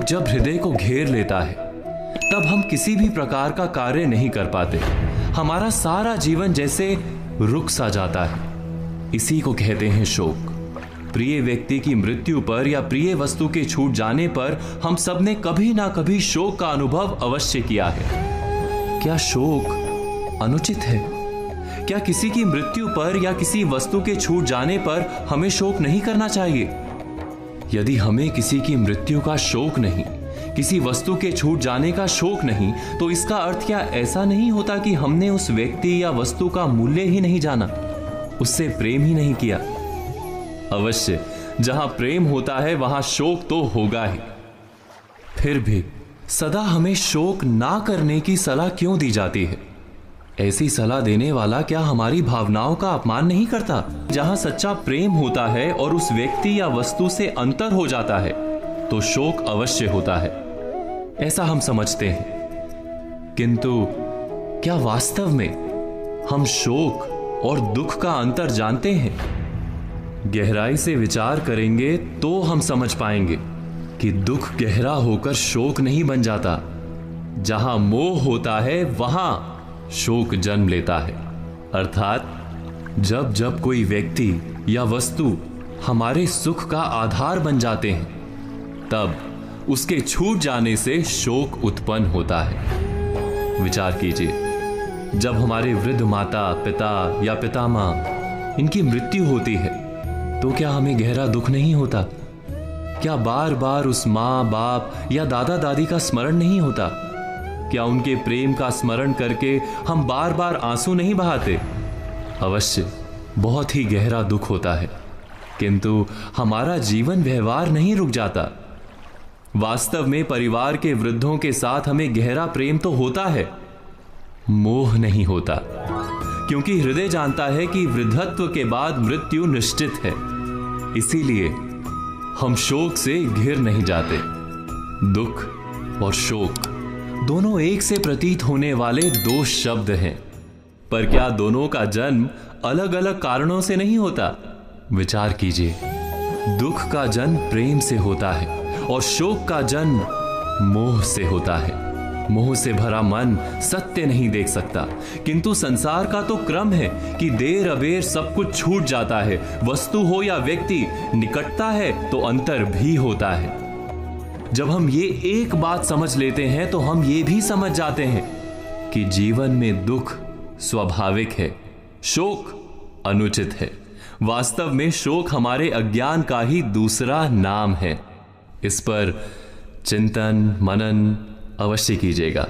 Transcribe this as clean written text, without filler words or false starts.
जब हृदय को घेर लेता है तब हम किसी भी प्रकार का कार्य नहीं कर पाते। हमारा सारा जीवन जैसे रुक सा जाता है। इसी को कहते हैं शोक। प्रिय व्यक्ति की मृत्यु पर या प्रिय वस्तु के छूट जाने पर हम सब ने कभी ना कभी शोक का अनुभव अवश्य किया है। क्या शोक अनुचित है? क्या किसी की मृत्यु पर या किसी वस्तु के छूट जाने पर हमें शोक नहीं करना चाहिए? यदि हमें किसी की मृत्यु का शोक नहीं, किसी वस्तु के छूट जाने का शोक नहीं, तो इसका अर्थ क्या ऐसा नहीं होता कि हमने उस व्यक्ति या वस्तु का मूल्य ही नहीं जाना, उससे प्रेम ही नहीं किया? अवश्य जहां प्रेम होता है वहां शोक तो होगा ही। फिर भी सदा हमें शोक ना करने की सलाह क्यों दी जाती है? ऐसी सलाह देने वाला क्या हमारी भावनाओं का अपमान नहीं करता? जहां सच्चा प्रेम होता है और उस व्यक्ति या वस्तु से अंतर हो जाता है तो शोक अवश्य होता है, ऐसा हम समझते हैं। किंतु क्या वास्तव में हम शोक और दुख का अंतर जानते हैं? गहराई से विचार करेंगे तो हम समझ पाएंगे कि दुख गहरा होकर शोक नहीं बन जाता। जहां मोह होता है वहां शोक जन्म लेता है। अर्थात जब जब कोई व्यक्ति या वस्तु हमारे सुख का आधार बन जाते हैं तब उसके छूट जाने से शोक उत्पन्न होता है। विचार कीजिए, जब हमारे वृद्ध माता पिता या पितामह इनकी मृत्यु होती है तो क्या हमें गहरा दुख नहीं होता? क्या बार बार उस माँ बाप या दादा दादी का स्मरण नहीं होता? क्या उनके प्रेम का स्मरण करके हम बार बार आंसू नहीं बहाते? अवश्य बहुत ही गहरा दुख होता है, किंतु हमारा जीवन व्यवहार नहीं रुक जाता। वास्तव में परिवार के वृद्धों के साथ हमें गहरा प्रेम तो होता है, मोह नहीं होता, क्योंकि हृदय जानता है कि वृद्धत्व के बाद मृत्यु निश्चित है। इसीलिए हम शोक से घिर नहीं जाते। दुख और शोक दोनों एक से प्रतीत होने वाले दो शब्द हैं, पर क्या दोनों का जन्म अलग अलग कारणों से नहीं होता? विचार कीजिए, दुख का जन्म प्रेम से होता है और शोक का जन्म मोह से होता है। मोह से भरा मन सत्य नहीं देख सकता, किंतु संसार का तो क्रम है कि देर अबेर सब कुछ छूट जाता है। वस्तु हो या व्यक्ति, निकटता है तो अंतर भी होता है। जब हम ये एक बात समझ लेते हैं तो हम ये भी समझ जाते हैं कि जीवन में दुख स्वाभाविक है, शोक अनुचित है। वास्तव में शोक हमारे अज्ञान का ही दूसरा नाम है। इस पर चिंतन मनन अवश्य कीजिएगा।